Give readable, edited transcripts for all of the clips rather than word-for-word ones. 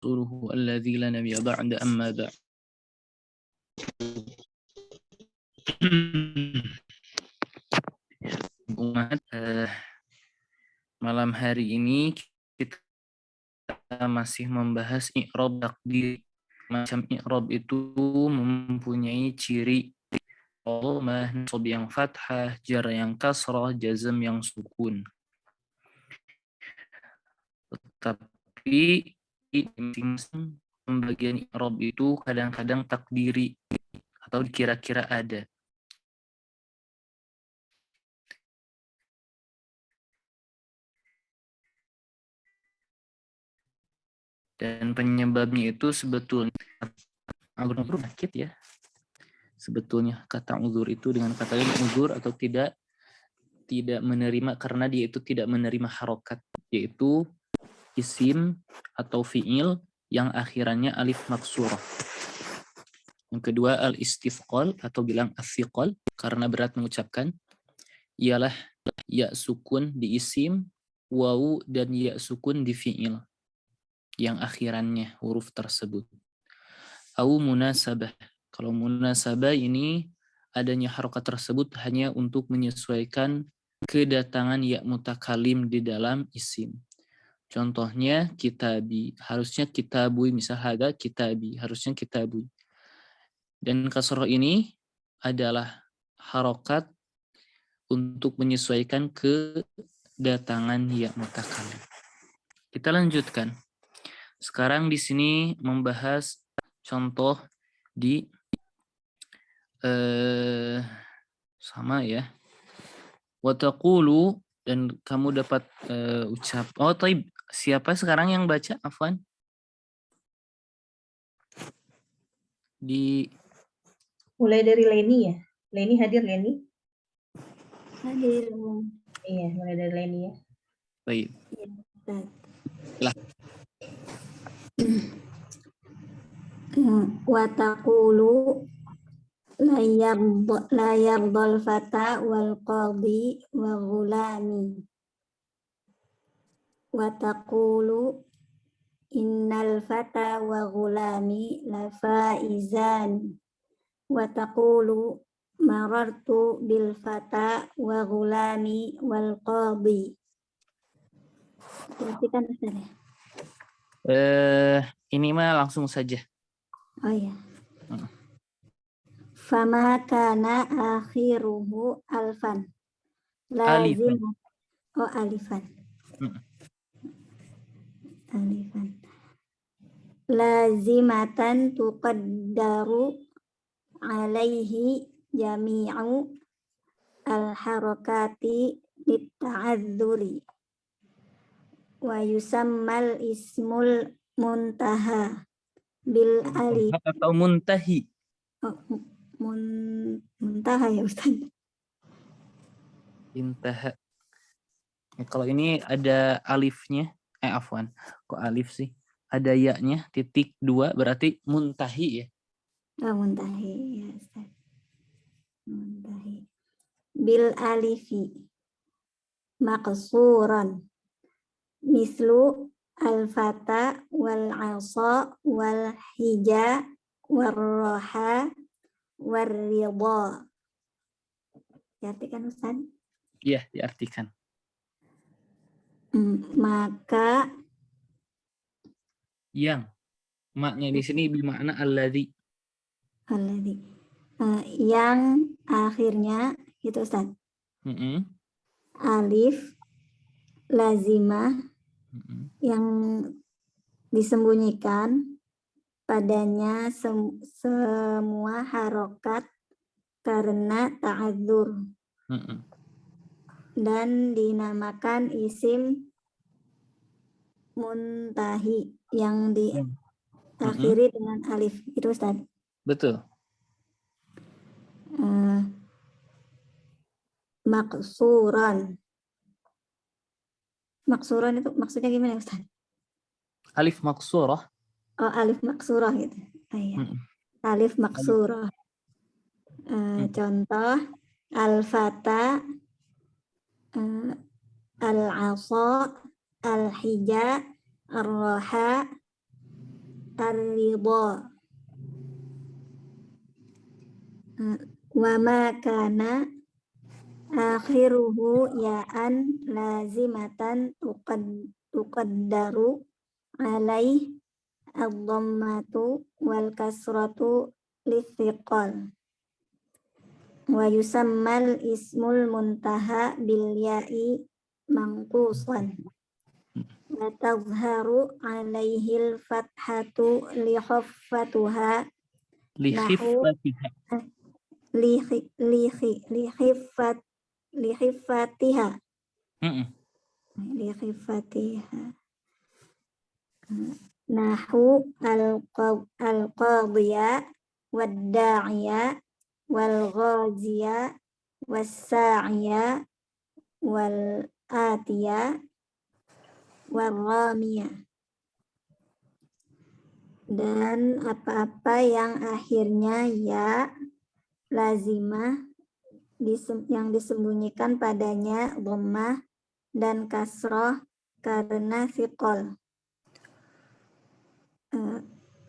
ورسوله الذي لا نبي بعد أما بعد. Umat, malam hari ini kita masih membahas i'rab takdir. Macam i'rab itu mempunyai ciri dhammah, nasab yang fathah, jar yang kasrah, jazm yang sukun. Tetapi di masing-masing pembagian i'rab itu kadang-kadang takdiri atau kira-kira ada. Dan penyebabnya itu sebetulnya agak sakit ya. Sebetulnya kata uzur itu dengan kata uzur atau tidak menerima karena dia itu tidak menerima harokat, yaitu isim atau fiil yang akhirannya alif maksurah. Yang kedua al-istifqal atau bilang as-siqal karena berat mengucapkan, ialah ya sukun di isim, wawu dan ya sukun di fiil yang akhirannya huruf tersebut. Au munasabah. Kalau munasabah ini adanya harokat tersebut hanya untuk menyesuaikan kedatangan ya mutakalim di dalam isim. Contohnya kitabi, harusnya kitabui, misal hada kitabi, harusnya kitabui. Dan kasroh ini adalah harokat untuk menyesuaikan kedatangan ya mutakalim. Kita lanjutkan. Sekarang di sini membahas contoh di sama ya. Wa taqulu, dan kamu dapat ucap. Oh, taib. Siapa sekarang yang baca? Afwan. Mulai dari Leni ya. Leni hadir, Leni? Hadir. Iya, mulai dari Leni ya. Baik. Ya, wa taqulu la yardal fata wal qadi wa ghulami. Wa taqulu innal fata wa ghulami la faizan. Wa taqulu marartu bil fata wa ghulami wal qadi. Perhatikan Ustaz ya. Ini mah langsung saja. Oh ya. Fama kana akhiruhu alfan. Lazim. Alifan. Oh, alifan. Alifan. Lazimatan tuqaddaru alaihi jami'u al-harakati litta'adzuri. Wa yusammal ismul muntaha bil alif. Atau muntahi. Oh, muntaha ya Ustaz. Intaha. Kalau ini ada alifnya, afwan. Kok alif sih? Ada ya-nya, titik 2, berarti muntahi ya. Oh, muntahi ya Ustaz. Muntahi. Bil alifi maqsuran. Mislu al-fata wal asa wal hija wal roha wal ridha. Diartikan Ustaz? Iya, diartikan. Maka Yang maknya di sini bermakna alladzi. Alladzi. Yang akhirnya itu Ustaz. Alif lazimah yang disembunyikan padanya semua harokat karena ta'adzur. Dan dinamakan isim muntahi yang diakhiri dengan alif. Itu Ustaz. Betul. Maksuran. Maksuran itu maksudnya gimana Ustaz? Alif maksurah. Oh, alif maksurah gitu. Iya. Alif maksurah. Contoh al-fata, al-asa, al-hija, ar-roha, ar-ridha. Wa ma kana akhiruhu ya'an lazimatan tuqaddaru alaih ad-dhammatu wal kasratu lithiqal. Wa yusammal ismul muntaha bil ya'i manqusan. Wa tazharu alaihil fathatu li khaffatuha nahu li khiffatiha nahu al-qadhiya wad-da'iya wal-ghaziya was-sa'iya wal-atiya wal-ramiya. Dan apa-apa yang akhirnya ya lazimah yang disembunyikan padanya dhammah dan kasroh karena thiqal.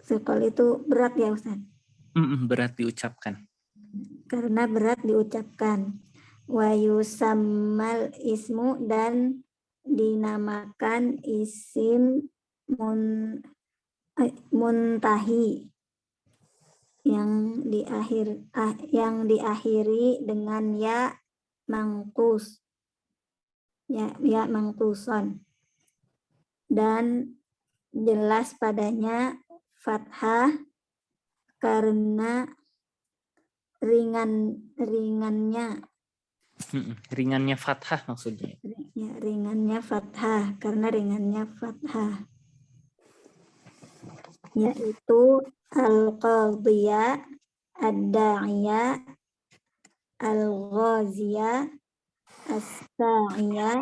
Thiqal itu berat ya Ustaz? Berat diucapkan. Karena berat diucapkan. Wa yusammal ismu dan dinamakan isim muntahi yang diakhiri dengan ya mangkus, ya mangkuson, dan jelas padanya fathah karena ringannya fathah maksudnya. Ya, ringannya fathah karena ringannya fathah, yaitu al-qadhiya, ad-da'iya, al-ghaziya, as-sa'iya,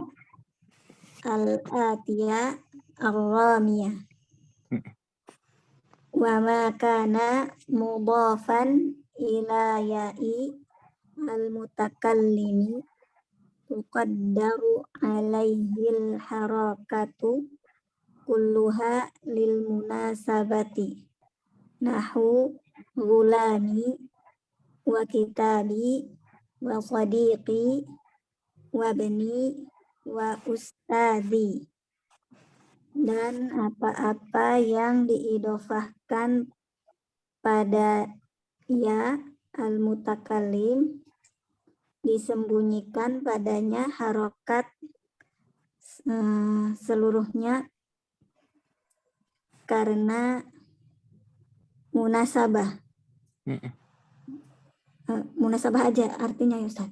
al-atiya, ar-ramiyah. Wa ma kana mudhafan ila ya'i al-mutakallimi tuqaddaru alaihil harakatu kulluha lil munasabati nahu gulami wa kitabi wa sadiqi wa bani wa ustadi. Dan apa-apa yang diidofahkan pada ya al-mutakallim disembunyikan padanya harokat seluruhnya karena munasabah. Munasabah aja artinya ya Ustaz.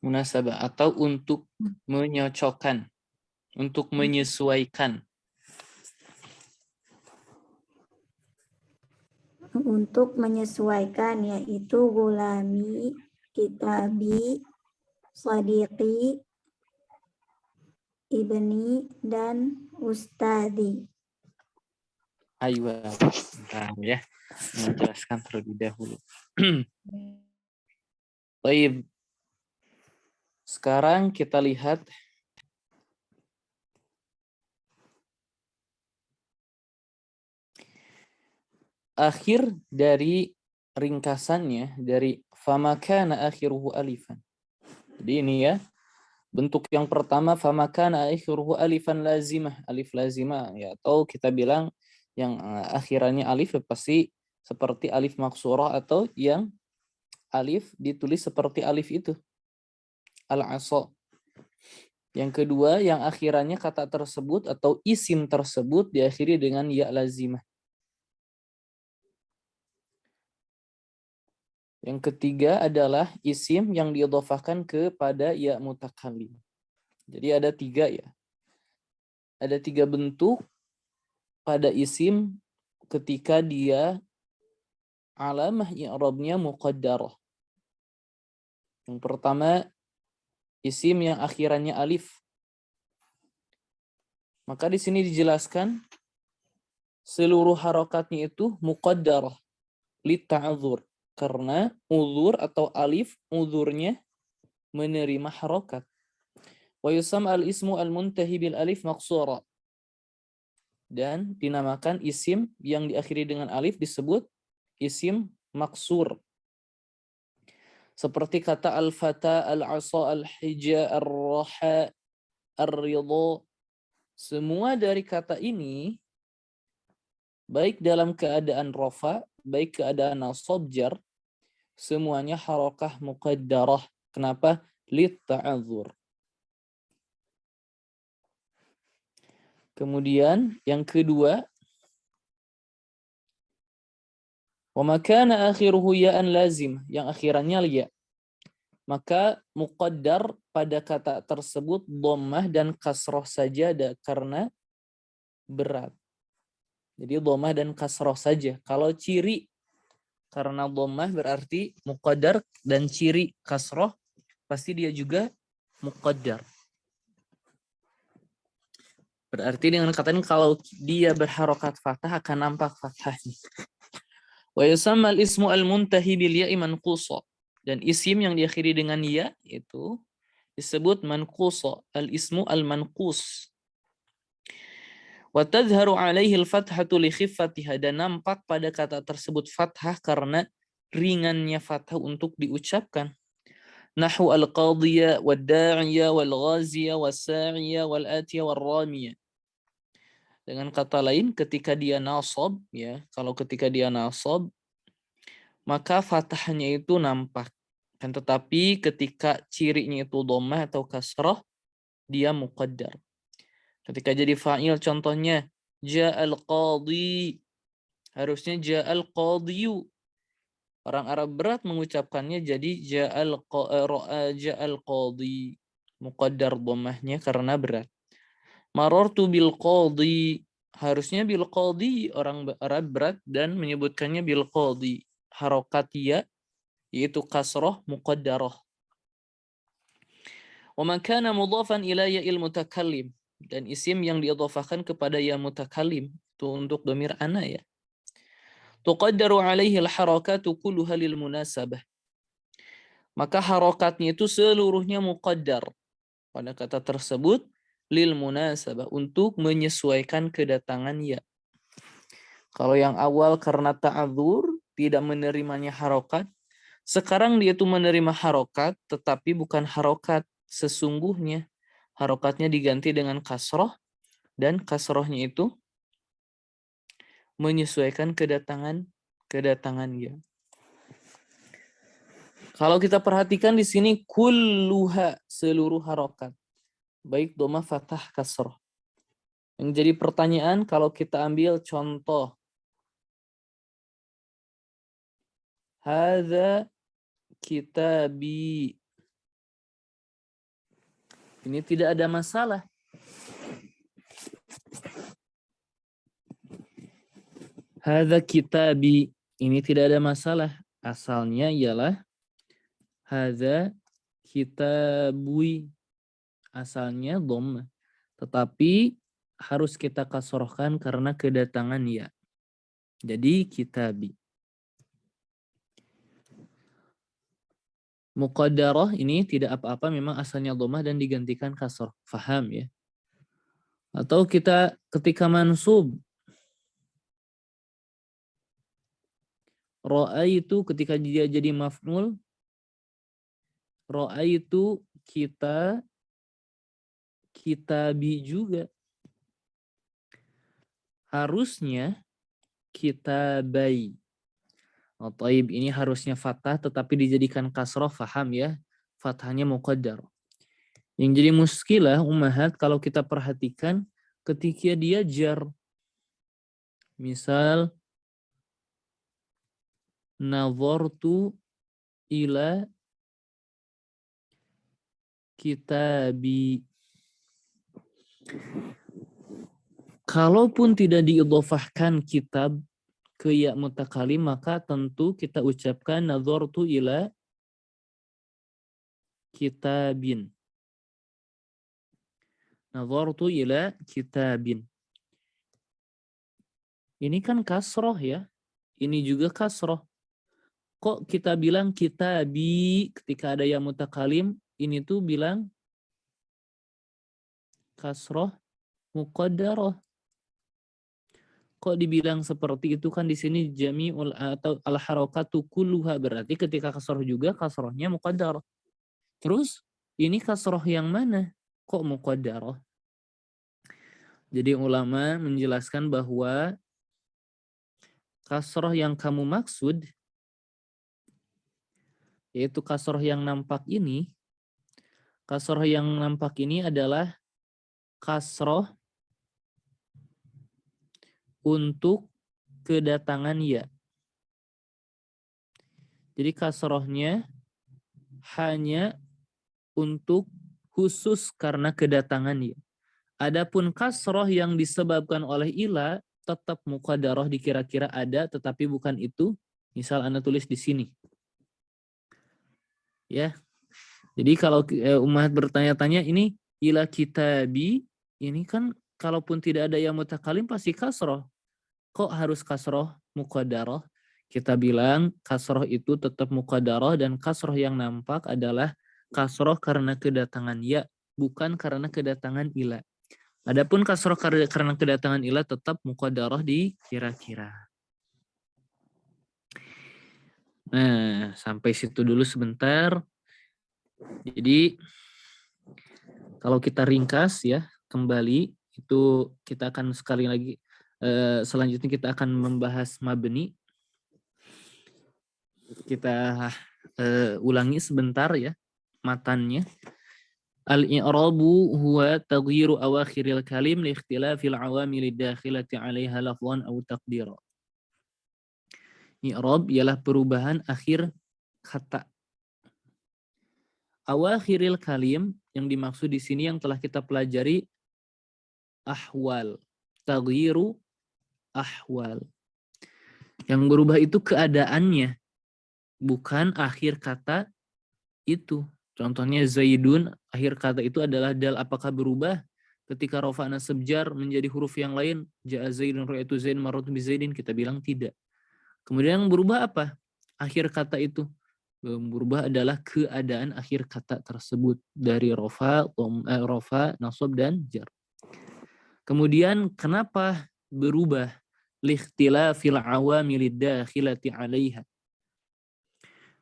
Munasabah atau untuk menyocokkan, untuk menyesuaikan. Untuk menyesuaikan, yaitu gulami, kitabi, sadiqi, ibni, dan ustadi. Aywa, bentar ya, menjelaskan terlebih dahulu. Baik, sekarang kita lihat akhir dari ringkasannya dari famakana akhiruhu alifan. Jadi ini ya, bentuk yang pertama famakana akhiruhu alifan lazimah, alif lazimah ya, atau kita bilang yang akhirannya alif pasti seperti alif maksurah atau yang alif ditulis seperti alif itu. Al-asa. Yang kedua yang akhirannya kata tersebut atau isim tersebut diakhiri dengan ya lazimah. Yang ketiga adalah isim yang diidhofahkan kepada ya mutakallim. Jadi ada tiga ya. Ada tiga bentuk pada isim ketika dia alamah i'rabnya muqaddarah. Yang pertama isim yang akhirannya alif. Maka di sini dijelaskan seluruh harokatnya itu muqaddarah li ta'dzur. Karena uzur atau alif uzurnya menerima harokat. Wa yusam al-ismu al-muntahi bil alif maqsura. dan dinamakan isim yang diakhiri dengan alif disebut isim maksur. Seperti kata al-fata, al-asa, al-hija, ar-raha, ar-ridha. Semua dari kata ini baik dalam keadaan rafa, baik keadaan nasab jar, semuanya harokah muqaddarah. Kenapa? Lit ta'adzur. Kemudian yang kedua, wa makana akhiruhu ya'an lazim, yang akhirannya ya. Maka muqaddar pada kata tersebut dhammah dan kasroh saja karena berat. Jadi dhammah dan kasroh saja. Kalau ciri karena dhammah berarti muqaddar dan ciri kasroh pasti dia juga muqaddar. Berarti dengan kata ini kalau dia berharokat fathah akan nampak fathahnya. Wa yusamma al-ismu al-muntahi bil ya'i manqusa. Dan isim yang diakhiri dengan ya itu disebut manqusa, al-ismu al-manqus. Wa tadhharu alaihi al-fathatu li khiffatiha, dan nampak pada kata tersebut fathah karena ringannya fathah untuk diucapkan. Nahwu al-qadhiya wad-da'iya wal-ghaziya was-sa'iya wal-atiya war-ramiya. Dengan kata lain, ketika dia nasab, ya, kalau ketika dia nasab, maka fathahnya itu nampak. Kan tetapi ketika cirinya itu dhammah atau kasrah, dia muqaddar. Ketika jadi fa'il, contohnya ja'al qadhi, harusnya ja'al qadhiyu. Orang Arab berat mengucapkannya jadi ja'al qadhi, muqaddar dhammahnya karena berat. Marartu bil qadhi, harusnya bil qadhi, orang Arab berat dan menyebutkannya bil qadhi. Harokat ya yaitu kasroh muqaddarah. Wa man kana mudhafan ila ya'il mutakallim, dan isim yang diidhafahkan kepada ya mutakallim itu untuk dhamir ana ya. Tuqaddaru alaihi al-harakatu kulluha lil munasabah. Maka harokatnya itu seluruhnya muqaddar pada kata tersebut lil munasabah, untuk menyesuaikan kedatangan ya. Kalau yang awal karena ta'adzur tidak menerimanya harokat, sekarang dia itu menerima harokat tetapi bukan harokat sesungguhnya. Harokatnya diganti dengan kasroh dan kasrohnya itu menyesuaikan kedatangan ya. Kalau kita perhatikan di sini kulluha, seluruh harokat, baik dhammah, fathah, kasroh. Yang jadi pertanyaan kalau kita ambil contoh hadza kitabi, ini tidak ada masalah. Hadza kitabi, ini tidak ada masalah. Asalnya ialah hadza kitabui, asalnya dhammah. Tetapi harus kita kasrohkan karena kedatangan ya. Jadi kitabi. Muqaddarah ini tidak apa-apa, memang asalnya dhammah dan digantikan kasroh. Faham ya? Atau kita ketika mansub, ra'aitu ketika dia jadi maf'ul, ra'aitu kitabi juga. Harusnya kitabai. Oh, taib, ini harusnya fathah tetapi dijadikan kasroh, faham ya? Fathahnya muqaddar. Yang jadi muskilah ummahat kalau kita perhatikan ketika dia jar. Misal nazartu ila kitabi. Kalaupun tidak diidhofahkan kitab ke ya mutakalim, maka tentu kita ucapkan nazartu ila kitabin. Nazartu ila kitabin. Ini kan kasroh ya. Ini juga kasroh. Kok kita bilang kitabi ketika ada ya mutakalim, ini tuh bilang kasroh muqaddarah. Kok dibilang seperti itu, kan di sini jami'ul atau al harakatu kulluha, berarti ketika kasroh juga kasrohnya muqaddarah. Terus ini kasroh yang mana? Kok muqaddarah? Jadi ulama menjelaskan bahwa kasroh yang kamu maksud, yaitu kasroh yang nampak ini, kasroh yang nampak ini adalah kasroh untuk kedatangan ya. Jadi kasrohnya hanya untuk khusus karena kedatangan ya. Adapun kasroh yang disebabkan oleh ila tetap muqaddarah, dikira-kira ada tetapi bukan itu. Misal Anda tulis di sini. Ya. Jadi kalau umat bertanya-tanya ini ila kitabi, ini kan kalaupun tidak ada yang mutakalim pasti kasroh. Kok harus kasroh muqaddarah? Kita bilang kasroh itu tetap muqaddarah dan kasroh yang nampak adalah kasroh karena kedatangan ya, bukan karena kedatangan ila. Adapun kasroh karena kedatangan ila tetap muqaddarah di kira-kira. Nah, sampai situ dulu sebentar. Jadi kalau kita ringkas ya, kembali itu kita akan sekali lagi selanjutnya kita akan membahas mabni. Kita ulangi sebentar ya matannya. Al-i'rabu huwa taghyiru awakhiril kalim li ikhtilafil awamil dakhilati 'alaiha lafdhan aw taqdira. I'rab ialah perubahan akhir kata. Awakhiril kalim yang dimaksud di sini yang telah kita pelajari ahwal. Taghyiru ahwal. Yang berubah itu keadaannya, bukan akhir kata itu. Contohnya Zaidun, akhir kata itu adalah dal. Apakah berubah ketika rofa nasab jar menjadi huruf yang lain? Ja'a Zaidun, ra'aitu Zaid, marartu bi Zaidin, kita bilang tidak. Kemudian yang berubah apa? Akhir kata itu. Yang berubah adalah keadaan akhir kata tersebut dari rofa, nasab dan jar. Kemudian kenapa berubah? Likhtilafil awamilid dakhilati 'alaiha.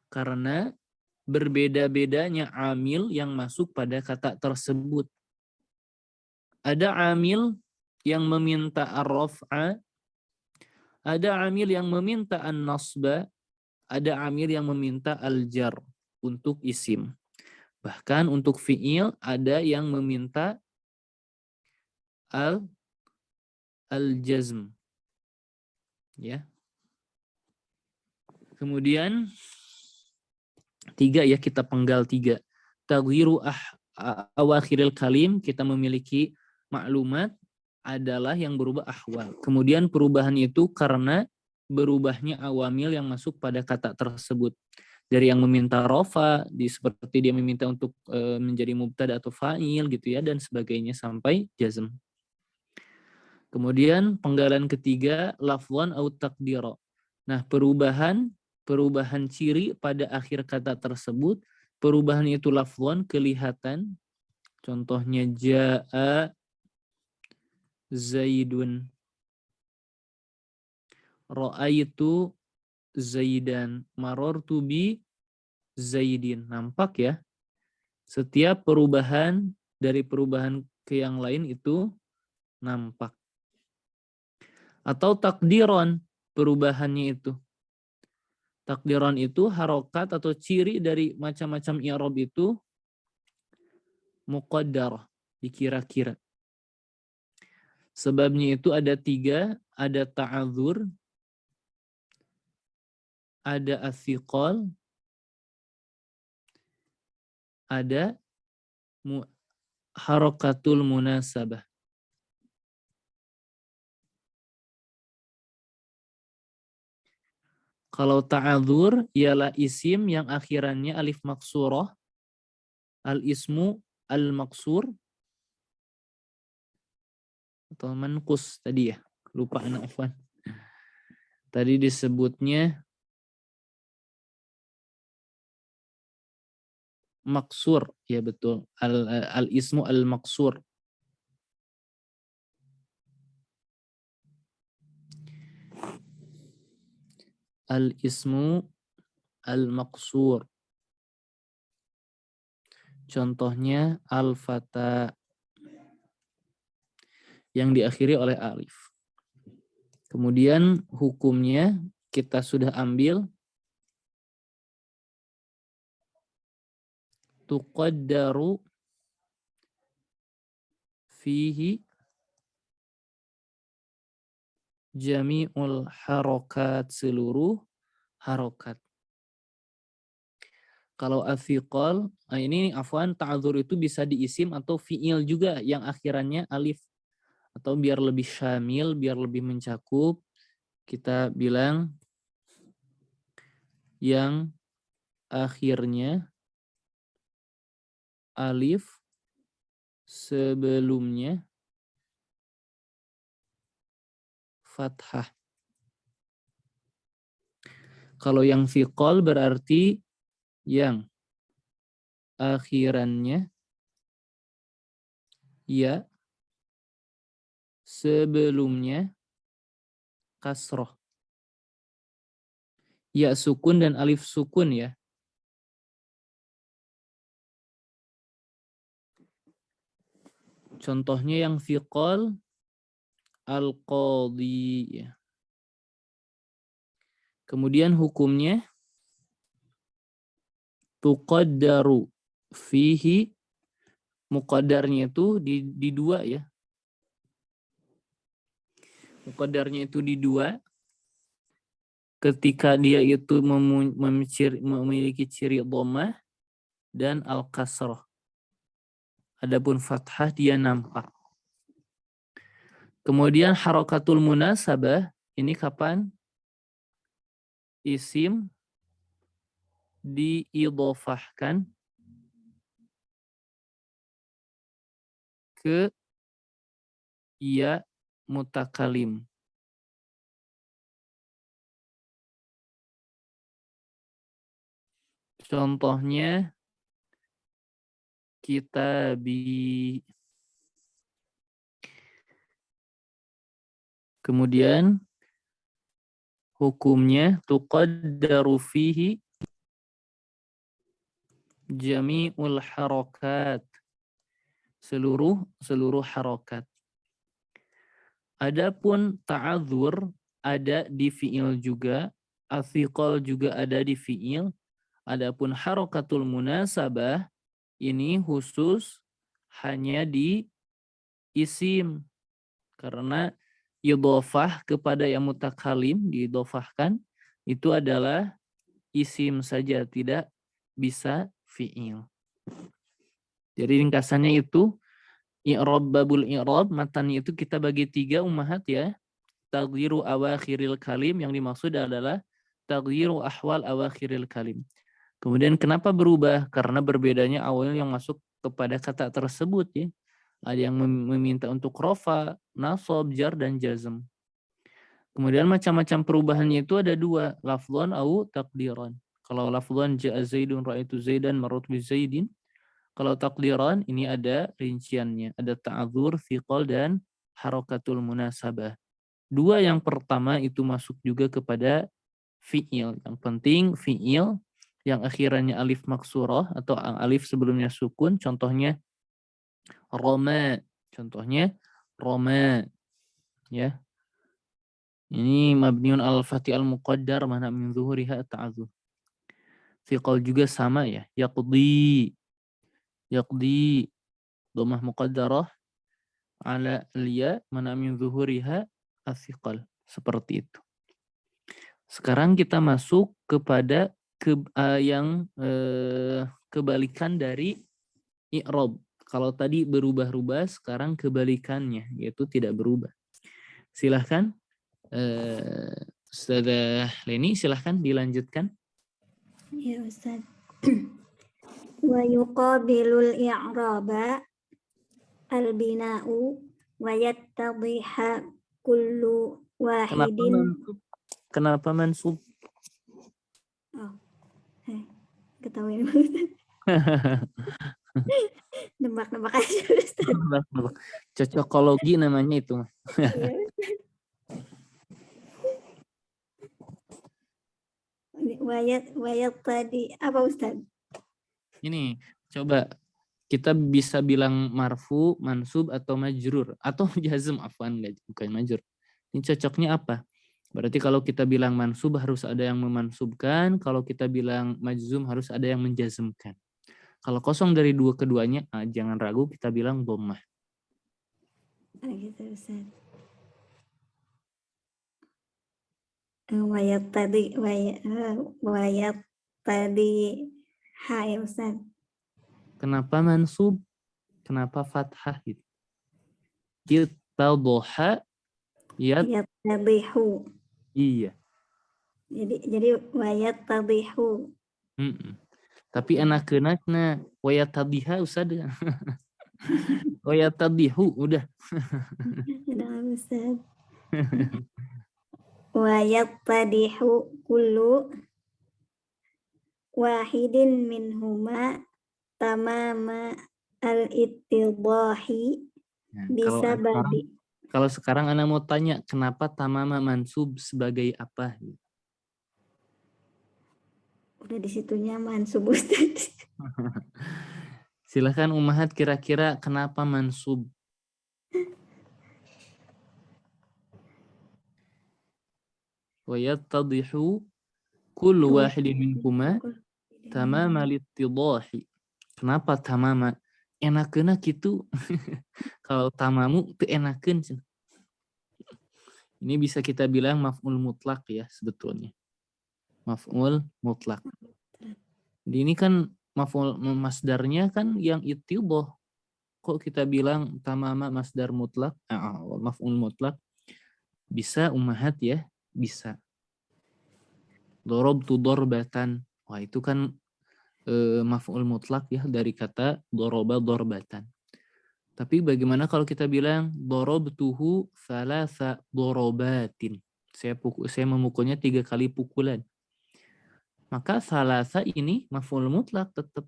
Karena berbeda-bedanya amil yang masuk pada kata tersebut. Ada amil yang meminta ar-raf'a, ada amil yang meminta an-nasba, ada amil yang meminta al-jar untuk isim. Bahkan untuk fi'il ada yang meminta al-jazm. Ya. Kemudian 3 ya, kita penggal 3. Taghyiru awakhiril kalim, kita memiliki maklumat adalah yang berubah ahwal. Kemudian perubahan itu karena berubahnya awamil yang masuk pada kata tersebut. Dari yang meminta rofa, seperti dia meminta untuk menjadi mubtada atau fa'il gitu ya, dan sebagainya sampai jazm. Kemudian penggalan ketiga, lafwan au taqdira. Nah, perubahan ciri pada akhir kata tersebut, perubahan itu lafwan, kelihatan. Contohnya ja'a Zaidun, ra'aitu Zaidan, marartu bi Zaidin. Nampak ya? Setiap perubahan dari perubahan ke yang lain itu nampak. Atau takdiron, perubahannya itu. Takdiran itu harokat atau ciri dari macam-macam i'rab itu muqaddarah, dikira-kira. Sebabnya itu ada 3, ada ta'adzur, ada athiqal, ada harokatul munasabah. Kalau ta'adzur ialah isim yang akhirannya alif maksurah, al-ismu al-maksur, atau manqus tadi ya. Lupa anak Afwan. Tadi disebutnya maksur, ya betul. Al-ismu al-maksur. al-ismu al-maqsur. Contohnya al-fata yang diakhiri oleh alif. Kemudian hukumnya kita sudah ambil tuqaddaru fihi jami'ul harokat, seluruh harokat. Kalau afiqal, ini afwan, ta'adzur itu bisa diisim atau fi'il juga yang akhirannya alif. Atau biar lebih syamil, biar lebih mencakup, kita bilang yang akhirnya alif sebelumnya fathah. Kalau yang fiqal berarti yang akhirannya ya sebelumnya kasroh. Ya sukun dan alif sukun ya. Contohnya yang fiqal al-qadhi ya. Kemudian hukumnya tuqaddaru fihi, muqaddarnya itu di dua ya. Muqaddarnya itu di dua ketika dia itu memiliki ciri dhammah dan al-kasrah. Adapun fathah dia nampak. Kemudian harokatul munasabah ini kapan? Isim diidhofahkan ke ya mutakalim. Contohnya kitabi. Kemudian hukumnya tuqaddaru fihi jami'ul harokat, seluruh harokat. Adapun ta'adzur ada di fi'il juga, afiqal juga ada di fi'il. Adapun harokatul munasabah ini khusus hanya di isim. Karena idhofah kepada yang mutakalim, diidhofahkan, itu adalah isim saja, tidak bisa fi'il. Jadi ringkasannya itu, i'rab babul i'rab, matanya itu kita bagi 3 ummahat ya. Taghyiru awakhiril kalim, yang dimaksud adalah taghyiru ahwal awakhiril kalim. Kemudian kenapa berubah? Karena berbedanya awal yang masuk kepada kata tersebut ya. Ada yang meminta untuk rofa, nasab, jar, dan jazm. Kemudian macam-macam perubahannya itu ada 2, lafdhan au taqdiran. Kalau lafdhan ja'a zaidun ra'aitu zaidan marratu bi zaidin. Kalau takdiran ini ada rinciannya, ada ta'adzur, fiqal, dan harokatul munasabah. 2 yang pertama itu masuk juga kepada fi'il. Yang penting fi'il yang akhirannya alif maksurah atau alif sebelumnya sukun, contohnya roma, ya. Ini mabniun al-fathi al-muqaddar mana min zuhuriha ta'adzur. Fiqal juga sama ya, yaqdi dhammah muqaddarah ala liya mana min zuhuriha afiqal, seperti itu. Sekarang kita masuk kepada kebalikan dari i'rab. Kalau tadi berubah-ubah, sekarang kebalikannya, yaitu tidak berubah. Silahkan, Ustazah Leni, silahkan dilanjutkan. Ya Ustaz. Wa yuqabilul i'raba al-bina'u wa yattadhiha kullu wahidin. Kenapa mansub? Oh, ketahuin. Nebak-nebak aja Ustaz. Cocokologi namanya itu. wayat tadi apa Ustaz? Ini coba kita bisa bilang marfu, mansub atau majrur atau jazm, afwan, bukan majrur. Ini cocoknya apa? Berarti kalau kita bilang mansub harus ada yang memansubkan, kalau kita bilang majzum harus ada yang menjazmkan. Kalau kosong dari keduanya, jangan ragu kita bilang dhammah. Gitu Ustaz. Wayat tadi hai Ustaz. Kenapa mansub? Kenapa fathah gitu? Kita doha, Wayat tadihu. iya. Jadi wayat tadihu. Tapi anak-anaknya wayat tadiha usah deh. Wayat tadihu udah. Udah Ustaz. Wayat tadihu kullu wahidin minhuma tamama al-ittidahi Nah, bisa babi. kalau sekarang anak mau tanya kenapa tamama mansub sebagai apa? Udah disitunya mansub Ustaz. Silahkan Ummahat kira-kira kenapa mansub? Wa yattadihu kullu wahidin minhuma tamama littidahi. Kenapa tamama? Enakeuna gitu. Kalau tamamu teu enakeun. Ini bisa kita bilang maf'ul mutlak ya sebetulnya. Maf'ul mutlak. Jadi ini kan maf'ul masdarnya kan yang ittidah. Kok kita bilang tamama masdar mutlak? Maf'ul mutlak. Bisa Ummahat ya, bisa. Darabtu darbatan. Wah, itu kan maf'ul mutlak ya dari kata daraba darbatan. Tapi bagaimana kalau kita bilang darabtuhu thalatha darabatin? Saya memukulnya 3 kali pukulan. Maka thalatha ini maf'ul mutlak tetap.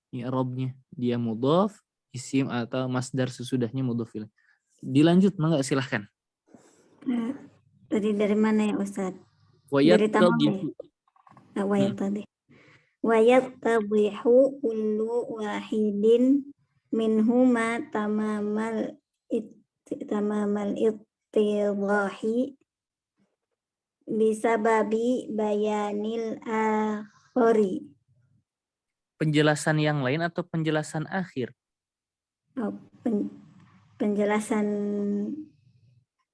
I'rabnya dia mudhaf, isim atau masdar sesudahnya mudhaf ilaih. Dilanjut, mangga silahkan. Tadi dari mana ya Ustaz? Wayat Dari tamam ya? Wayat tadi. Wayat tadihu kullu wahidin minhuma tamamal ittidahi bisa babi bayanil akhori. Penjelasan yang lain atau penjelasan akhir? Penjelasan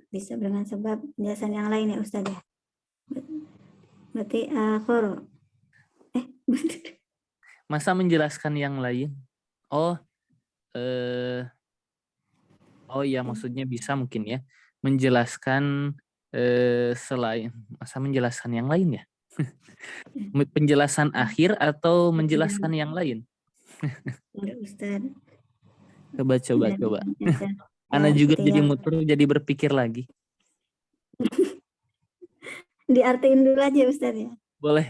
bisa dengan sebab penjelasan yang lain ya Ustaz ya. Berarti akhor. Masa menjelaskan yang lain? Oh ya maksudnya bisa mungkin ya menjelaskan selain, masa menjelaskan yang lain ya? Penjelasan akhir atau menjelaskan yang lain? Ustaz. Coba. Ana juga jadi muter, jadi berpikir lagi. Diartiin dulu aja Ustaz ya. Boleh.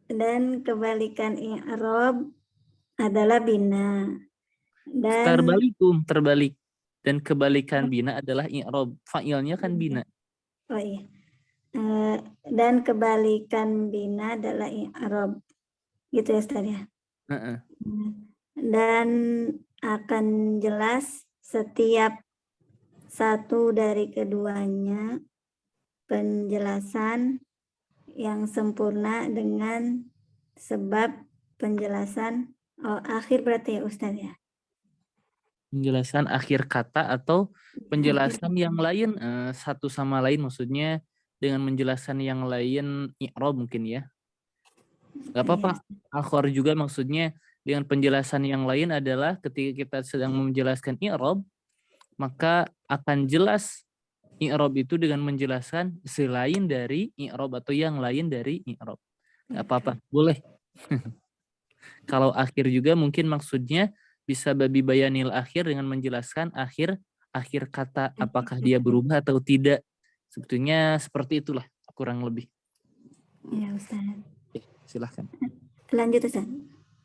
Dan kebalikan i'rab adalah bina. Dan terbalik. Dan kebalikan bina adalah i'rab. Fa'ilnya kan bina. Oh iya. Dan kebalikan bina adalah i'rab. Gitu ya Ustaz ya. Dan akan jelas setiap satu dari keduanya penjelasan yang sempurna dengan sebab penjelasan akhir berarti ya Ustaz ya. Penjelasan akhir kata atau penjelasan yang lain satu sama lain, maksudnya dengan menjelaskan yang lain i'rab mungkin ya. Gak apa-apa. Akhir juga maksudnya dengan penjelasan yang lain adalah ketika kita sedang menjelaskan i'rab, maka akan jelas i'rab itu dengan menjelaskan selain dari i'rab atau yang lain dari i'rab. Gak apa-apa, boleh. Kalau akhir juga mungkin maksudnya bisa babi bayanil akhir dengan menjelaskan akhir kata apakah dia berubah atau tidak. Sebetulnya seperti itulah kurang lebih. Ya Ustaz. Silahkan. Lanjut Ustaz.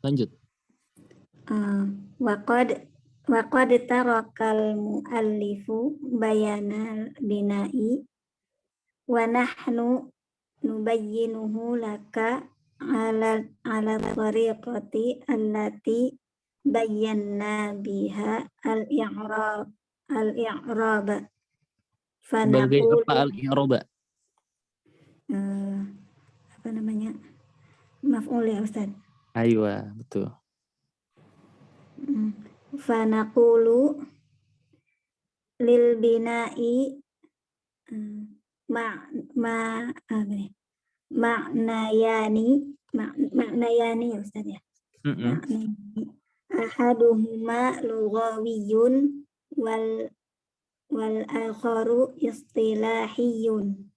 Lanjut. Waqad tarakal muallifu bayanal bina'i wa nahnu nubayyinuhu laka ala tariqati allati bayyana biha al-i'rab Sebagai fanaqulu apa al-i'raba? apa namanya, maf'ul ya Ustaz. Aywa, betul. Fanaqulu lil bina'i maknayani ya Ustaz ya. Maknayani. Ahaduhuma lughawiyun wal akharu istilahiyun.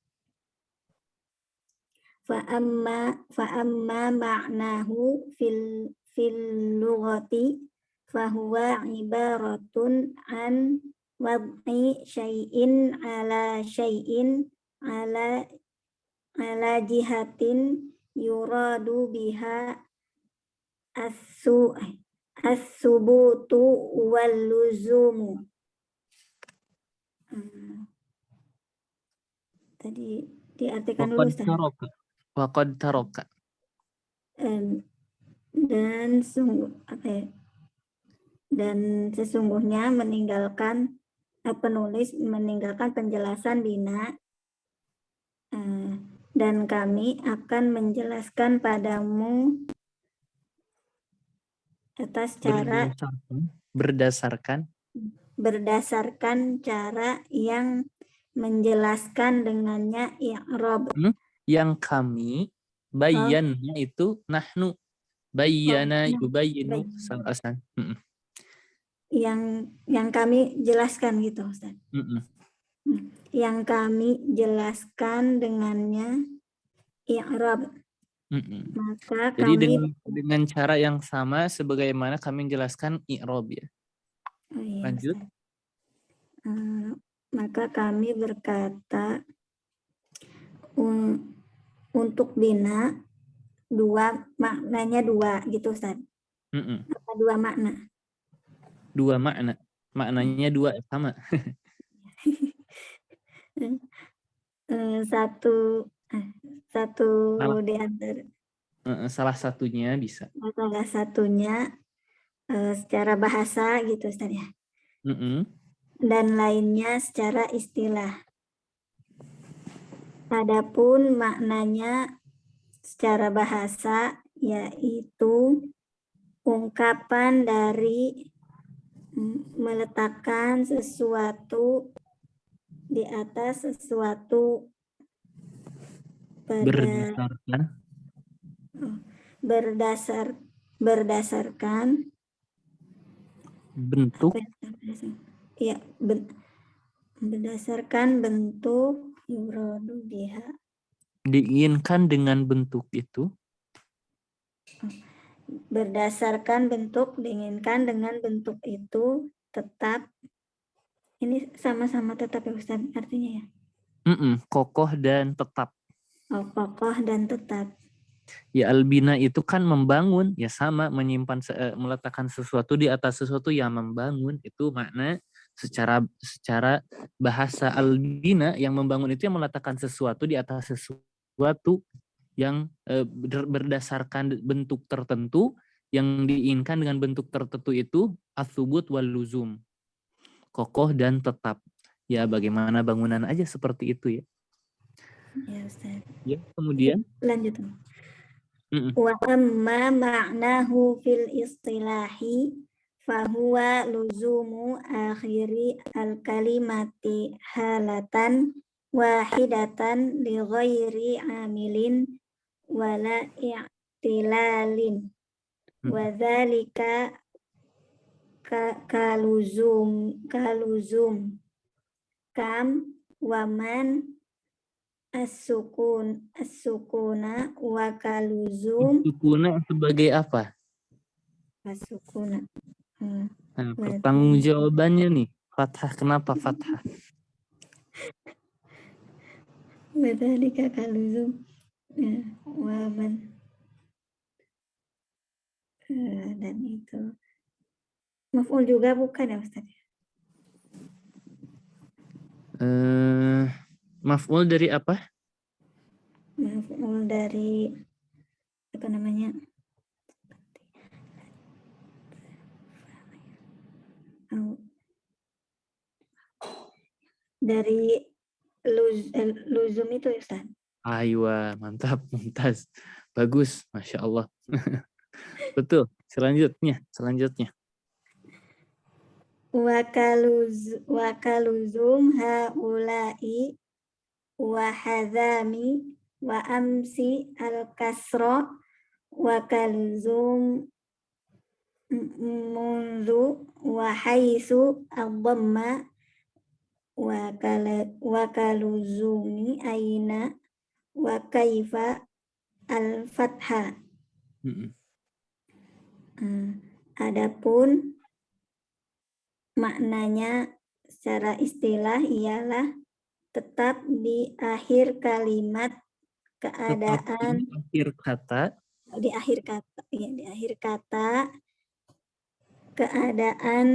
Fa amma ma'nahu fil lughati fa huwa ibaratun an wad'i syai'in ala jihatin yuradu biha as-subutu wal luzumu. Tadi diartikan dulu Ustaz. Waqad taraka. Dan sesungguhnya meninggalkan penulis meninggalkan penjelasan bina, dan kami akan menjelaskan padamu atas cara berdasarkan cara yang menjelaskan dengannya i'rab. Yang kami bayyannya itu nahnu. Bayyana yubayyinu salasan. Yang kami jelaskan gitu Ustaz. Yang kami jelaskan dengannya i'rab. Maka jadi kami dengan cara yang sama sebagaimana kami menjelaskan i'rab ya. Lanjut. Maka kami berkata untuk bina maknanya dua gitu Ustaz. Apa dua makna? Dua makna. Maknanya dua sama. Satu di antara. Salah satunya bisa. Salah satunya secara bahasa gitu Ustaz ya. Dan lainnya secara istilah. Adapun maknanya secara bahasa yaitu ungkapan dari meletakkan sesuatu di atas sesuatu berdasarkan bentuk berdasarkan bentuk yuradu biha, diinginkan dengan bentuk itu, berdasarkan bentuk diinginkan dengan bentuk itu tetap. Ini sama-sama tetap ya Ustaz artinya ya? Kokoh dan tetap. Kokoh dan tetap. Ya albina itu kan membangun, ya sama menyimpan meletakkan sesuatu di atas sesuatu yang membangun, itu makna secara bahasa albina yang membangun itu yang meletakkan sesuatu di atas sesuatu yang berdasarkan bentuk tertentu yang diinginkan dengan bentuk tertentu itu as-subut wal luzum. Kokoh dan tetap. Ya bagaimana bangunan aja seperti itu ya. Ya Ustaz. Ya, kemudian lanjut. Wa amma ma'nahu fil istilahi fahuwa luzumu akhiri al-kalimati halatan wahidatan li ghairi amilin wala i'tilalin wa dzalika kaluzum kam waman as-sukuna wa kaluzum. Sukuna sebagai apa? As-sukuna. Pertanggungjawabannya nih, fathah. Kenapa fathah? Wadzalika kaluzum waman. Dan itu maf'ul juga bukan ya Ustaz? Maf'ul dari apa? Maf'ul dari apa namanya? Au- Dari luzum itu ya Ustaz. Aywa, mantap, mumtaz. Bagus, Masya Allah. Betul. Selanjutnya. Wakaluzum haula'i wa hadami wa amsi al-kasra wakaluzum mundu wa haisu al-dhamma wakaluzumi aina wa kaifa al-fatha. Adapun maknanya secara istilah ialah tetap di akhir kalimat keadaan di akhir kata keadaan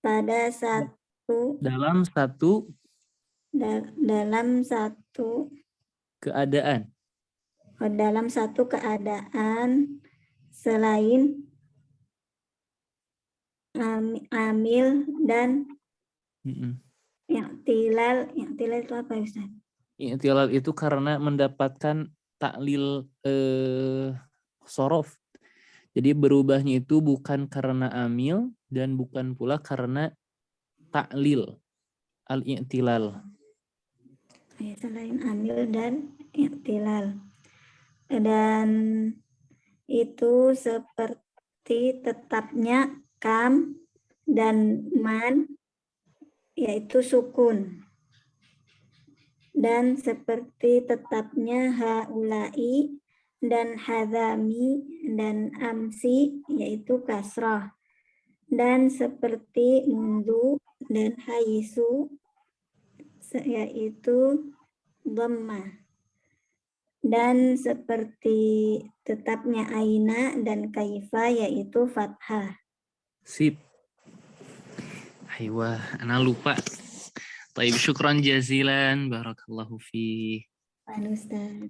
pada satu Dalam satu keadaan. dalam satu keadaan selain amil dan i'tilal itu apa ya Ustaz? I'tilal itu karena mendapatkan taklil sorof. Jadi berubahnya itu bukan karena amil dan bukan pula karena taklil. Al-i'tilal. Ya, selain amil dan i'tilal. Dan itu seperti tetapnya kam dan man, yaitu sukun. Dan seperti tetapnya haulai dan hadami dan amsi, yaitu kasrah. Dan seperti mundu dan haisu, yaitu dhammah. Dan seperti tetapnya aina dan kaifa, yaitu fathah. Sip. Aywa, ana lupa. Taib, syukran jazilan. Barakallahu fi. Ustaz.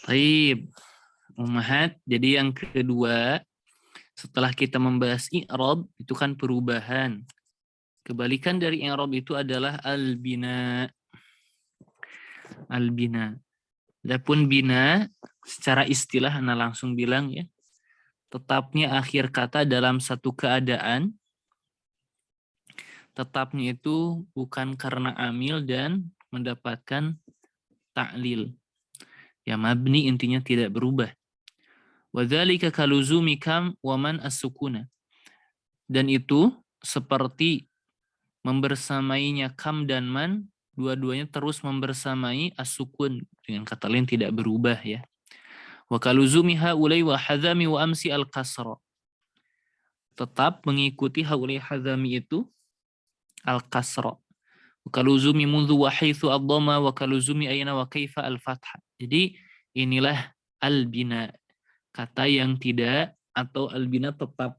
Taib. Ummahat, jadi yang kedua, setelah kita membahas i'rab, itu kan perubahan. Kebalikan dari i'rab itu adalah al-bina. Al-bina. Adapun bina, secara istilah ana langsung bilang ya, tetapnya akhir kata dalam satu keadaan, tetapnya itu bukan karena amil dan mendapatkan ta'lil. Ya mabni intinya tidak berubah. Wadzalika kaluzumi kam wa man as-sukuna. Dan itu seperti membersamainya kam dan man, dua-duanya terus membersamai as-sukun, dengan kata lain tidak berubah ya. Wa kaluzumi haulai wa hadami wa amsi al-kasra. Tetap mengikuti haulai hadami itu al-kasra. Wa kaluzumi mundu wa haitsu ad-dhamma wa kaluzumi aina wa kaifa al-fathah. Jadi inilah al-bina, kata yang tidak, atau al-bina tetap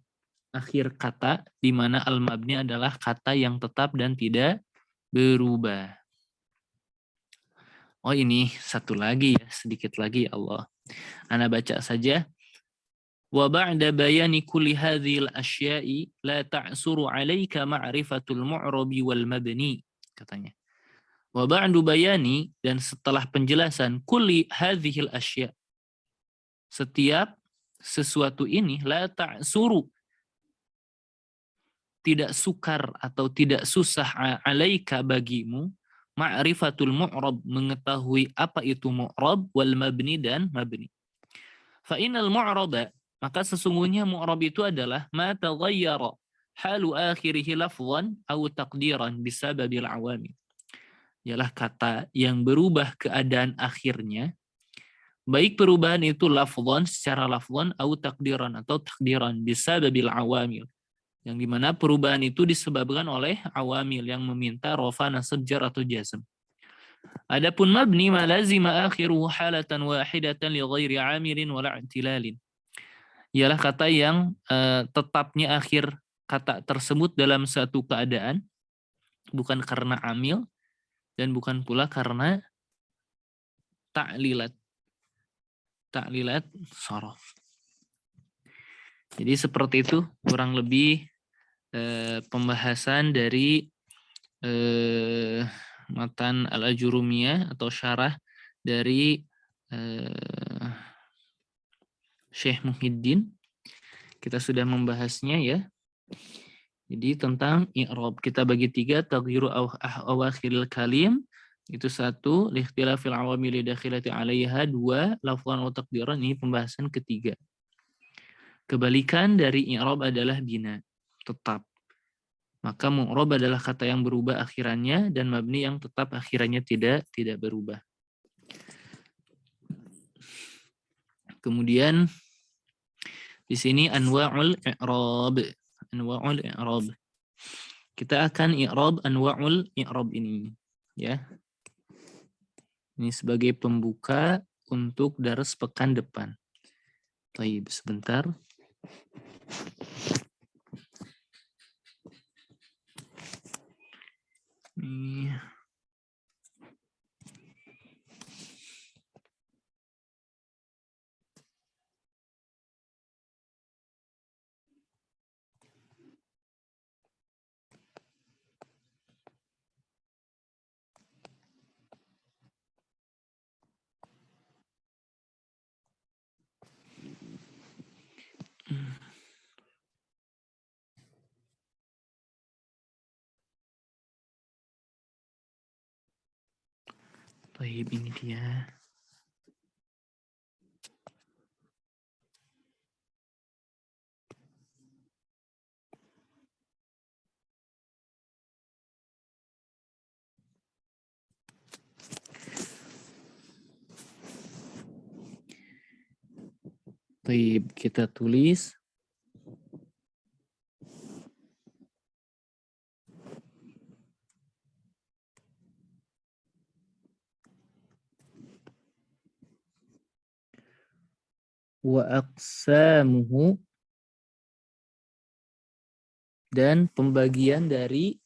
akhir kata, di mana al-mabni adalah kata yang tetap dan tidak berubah. Oh ini satu lagi ya, sedikit lagi Allah. Ana baca saja. Wa ba'da bayani kulli hadhil asya'i la ta'suru 'alaika ma'rifatul mu'rabi wal mabni, katanya. Wa ba'du bayani, dan setelah penjelasan kulli hadhil asya', setiap sesuatu ini, la ta'suru, tidak sukar atau tidak susah, 'alaika bagimu, ma'rifatul mu'rab, mengetahui apa itu mu'rab, wal mabni dan mabni. Fa innal mu'raba, maka sesungguhnya mu'rab itu adalah ma taghayyara halu akhirih lafdhan aw taqdiran bisababil awamil. Ialah kata yang berubah keadaan akhirnya, baik perubahan itu lafdhan secara lafdhan aw taqdiran atau taqdiran bisababil awamil, yang dimana perubahan itu disebabkan oleh awamil yang meminta rafa, nasab, jar atau jazm. Adapun mabni ma lazima akhiruhu halatan wahidatan li ghairi amilin wala i'tilalin, ialah kata yang tetapnya akhir kata tersebut dalam satu keadaan bukan karena amil dan bukan pula karena ta'lilat sorof. Jadi seperti itu kurang lebih pembahasan dari matan al-Ajurumiyah atau syarah dari Syekh Muhyiddin. Kita sudah membahasnya ya. Jadi tentang i'rab kita bagi 3, taghyiru awakhiril kalim itu 1, likhtilafil awamili dakhilati 'alaiha 2, lafdhan wa taqdiran ini pembahasan ketiga. Kebalikan dari i'rab adalah bina, tetap. Maka mu'rab adalah kata yang berubah akhirannya dan mabni yang tetap akhirannya tidak berubah. Kemudian di sini anwa'ul i'rab. Kita akan i'rab anwa'ul i'rab ini ya. Ini sebagai pembuka untuk dars pekan depan. Baik, sebentar. Ini. Baik, ini dia. Baik, kita tulis. Wa aqsamuhu, dan pembagian dari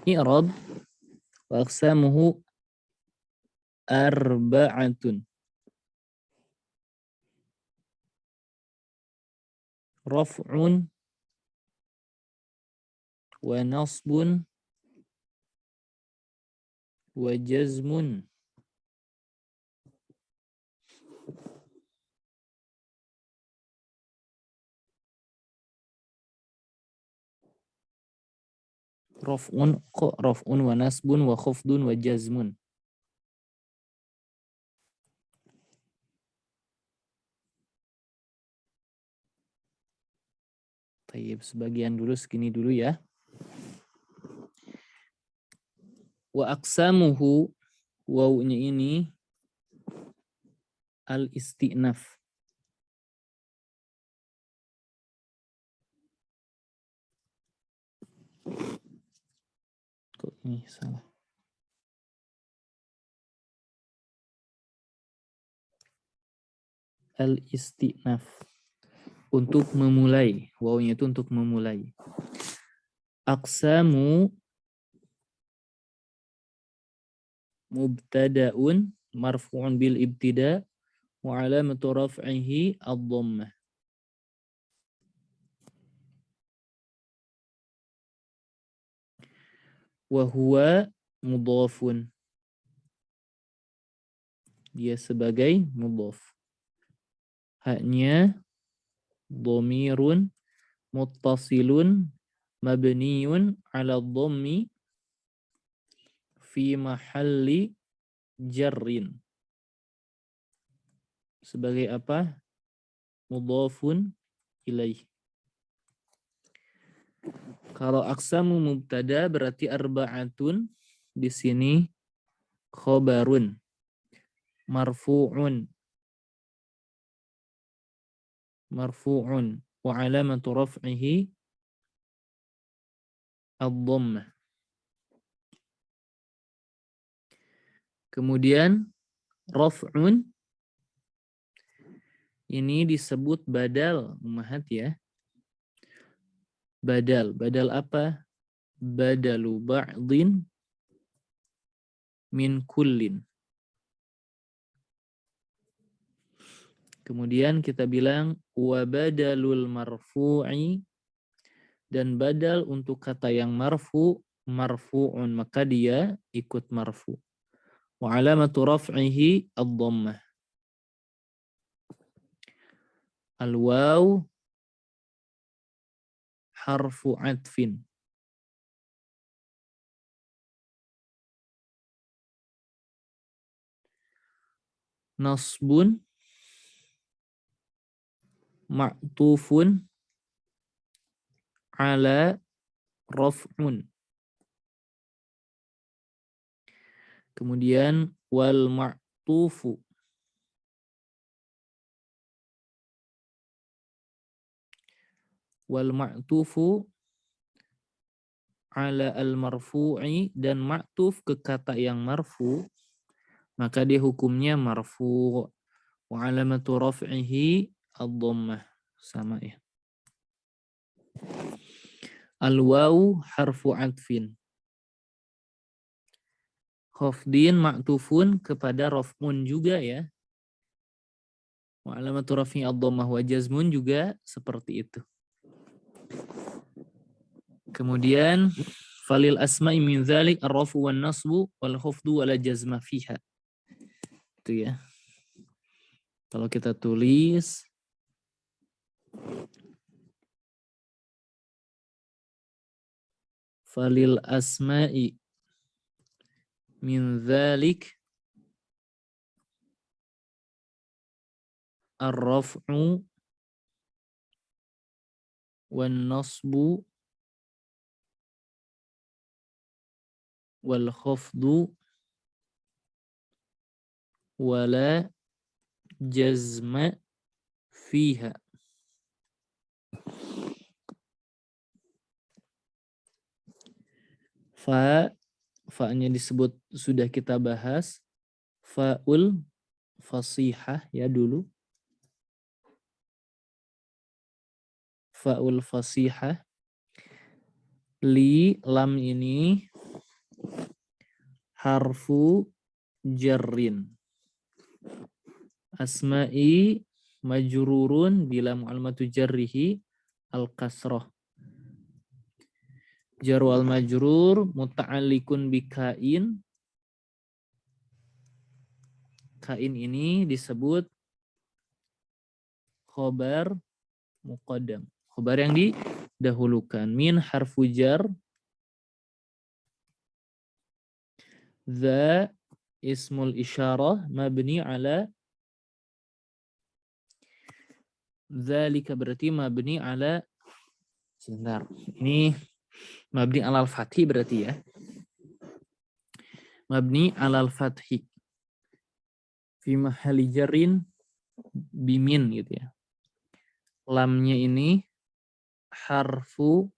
i'rab. Wa aqsamuhu arba'atun. Raf'un wa nasbun wa jazmun. Raf'un wa nasbun wa khafdun wa jazmun. Baik, sebagian dulu segini dulu ya. Wa aqsamuhu, wawunya ini al-istinaf. Kok ini salah? Al-istinaf, untuk memulai. Wawunya itu untuk memulai. Aqsamu mubtada'un marfu'un bil ibtida' wa 'alamatu raf'ihi ad-dhammah. Wa huwa mudhafun. Dia sebagai mudhaf. Haknya dhamirun muttasilun mabniun 'ala dhammi fi mahalli jarrin. Sebagai apa? Mudhafun ilaih. Kalau aqsamu mubtada berarti arba'atun, di sini khobarun marfu'un wa alamatu raf'ihi ad-dhammah. Kemudian raf'un ini disebut badal, Ummahat ya. Badal apa? badalu ba'din min kullin. Kemudian kita bilang wa badalul marfu'i, dan badal untuk kata yang marfu'un, maka dia ikut marfu'. Wa alamatu raf'ihi ad-dhammah. Al-waw harfu atfin. Nasbun ma'tufun ala raf'un. Kemudian wal ma'tufu ala al marfu'i, dan ma'tuf ke kata yang marfu, maka dia hukumnya marfu'. Wa alamatu raf'ihi ad-dhammah. Sama ya. Al-waw harfu atfin. Khafdin ma'tufun kepada raf'un juga ya. Wa alamatu raf'i ad-dhammah, wa jazmun juga seperti itu. Kemudian falil asma'i min dzalik ar-raf'u wan nasbu wal khafdu wala jazma fiha. Itu ya. Kalau kita tulis falil asma'i min dzalik ar-raf'u wan nasbu wal khafdu wala jazma fiha. Fa-nya disebut sudah kita bahas, fa'ul fasihah ya dulu. Fa'ul fasihah. Li lam ini harfu jarrin. Asma'i majrurun bila mu'almatu jarrihi al-kasrah. Jar wal majrur muta'alliqun bi kain. Kain ini disebut khobar muqaddam. Khobar yang didahulukan. Min harfu jar. Dha ismul isyarah mabni ala. Dzalika berarti mabni ala. Sebentar. Ini mabni alal fathi berarti ya. Mabni alal fathi. Fi mahalli jarrin bimin gitu ya. Lamnya ini harfu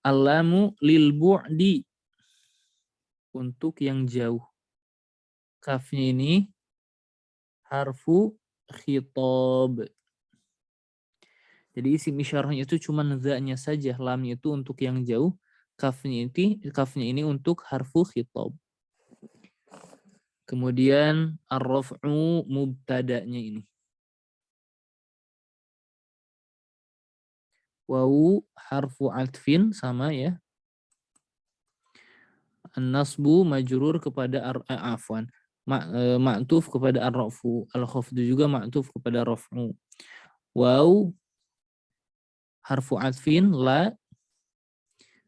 alamu lil bu'di, untuk yang jauh. Kafnya ini harfu khitab. Jadi isim isyarahnya itu cuma za-nya saja, lamnya itu untuk yang jauh, kafnya ini untuk harfu khitab. Kemudian ar-raf'u mubtada'nya ini. Wawu harfu atfin sama ya. An-nasbu majrur kepada ma'tuf kepada ar-raf'u. Al-khafdu juga ma'tuf kepada raf'u. Waw harfu atfin la.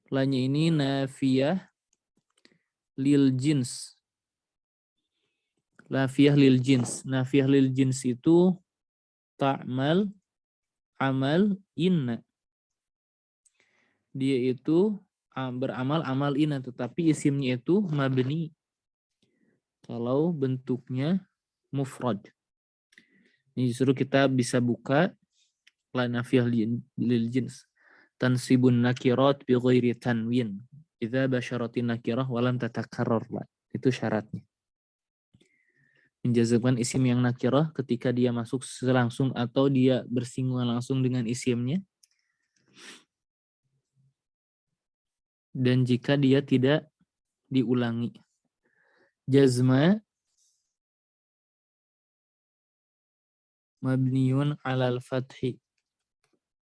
La-nya ini nafiyah lil jins. Nafiyah lil jins. Nafiyah lil jins itu ta'mal amal inna. Dia itu beramal amal inna, tetapi isimnya itu mabni kalau bentuknya mufrad. Ini justru kita bisa buka la nafiyah lil jins. Tansibun nakirat bi ghairi tanwin idza basyaratin nakirah wa lam tatakarrar. Itu syaratnya. Menjazmkan isim yang nakirah ketika dia masuk langsung atau dia bersinggungan langsung dengan isimnya. dan jika dia tidak diulangi. Jazma mabniun alal fathi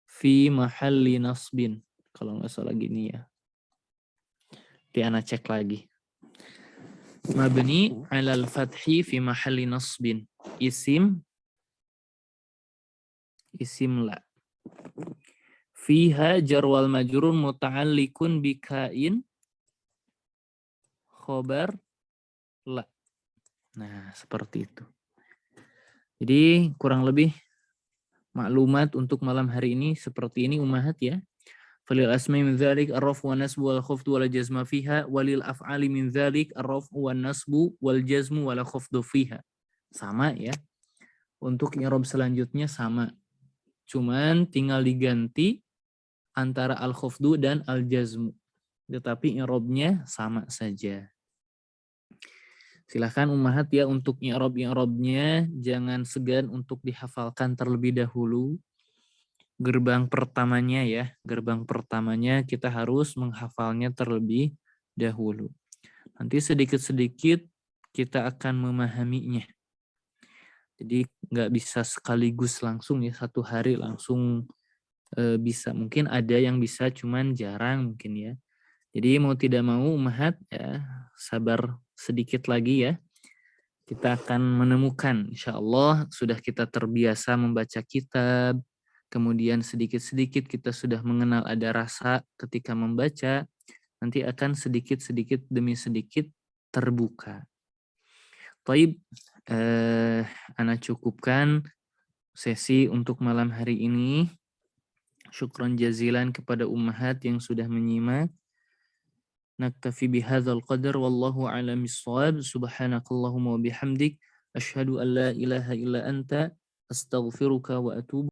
fi mahalli nasbin. Kalau nggak salah gini ya. Nanti ana cek lagi. Mabni alal fathi fi mahalli nasbin. Isim la. Fiha jar wal majrur muta'alliqun bi kain khobar la. Nah, seperti itu. Jadi kurang lebih maklumat untuk malam hari ini seperti ini ummahat ya. Falil asma'i min dzalik ar-raf'u wan nasbu wal khafdu wal jazma fiha walil af'ali min dzalik ar-raf'u wan nasbu wal jazmu wal khafdu fiha. Sama ya. Untuk i'rab selanjutnya sama. Cuman tinggal diganti antara al-khafdu dan al-jazmu. Tetapi i'rabnya sama saja. Silahkan ummahat ya untuk i'rab-i'rabnya jangan segan untuk dihafalkan terlebih dahulu. Gerbang pertamanya ya, gerbang pertamanya kita harus menghafalnya terlebih dahulu. Nanti sedikit-sedikit kita akan memahaminya. Jadi nggak bisa sekaligus langsung ya, satu hari langsung bisa. Mungkin ada yang bisa, cuman jarang mungkin ya. Jadi mau tidak mau ummahat ya, sabar sedikit lagi ya. Kita akan menemukan, insya Allah sudah kita terbiasa membaca kitab, kemudian sedikit-sedikit kita sudah mengenal ada rasa ketika membaca, nanti akan sedikit-sedikit demi sedikit terbuka. Taib, ana cukupkan sesi untuk malam hari ini. Syukran jazilan kepada ummahat yang sudah menyimak. Naktafi bihadzal qadar wallahu a'lam bissawab. Subhanakallahumma wa bihamdik asyhadu an la ilaha illa anta astaghfiruka wa atubu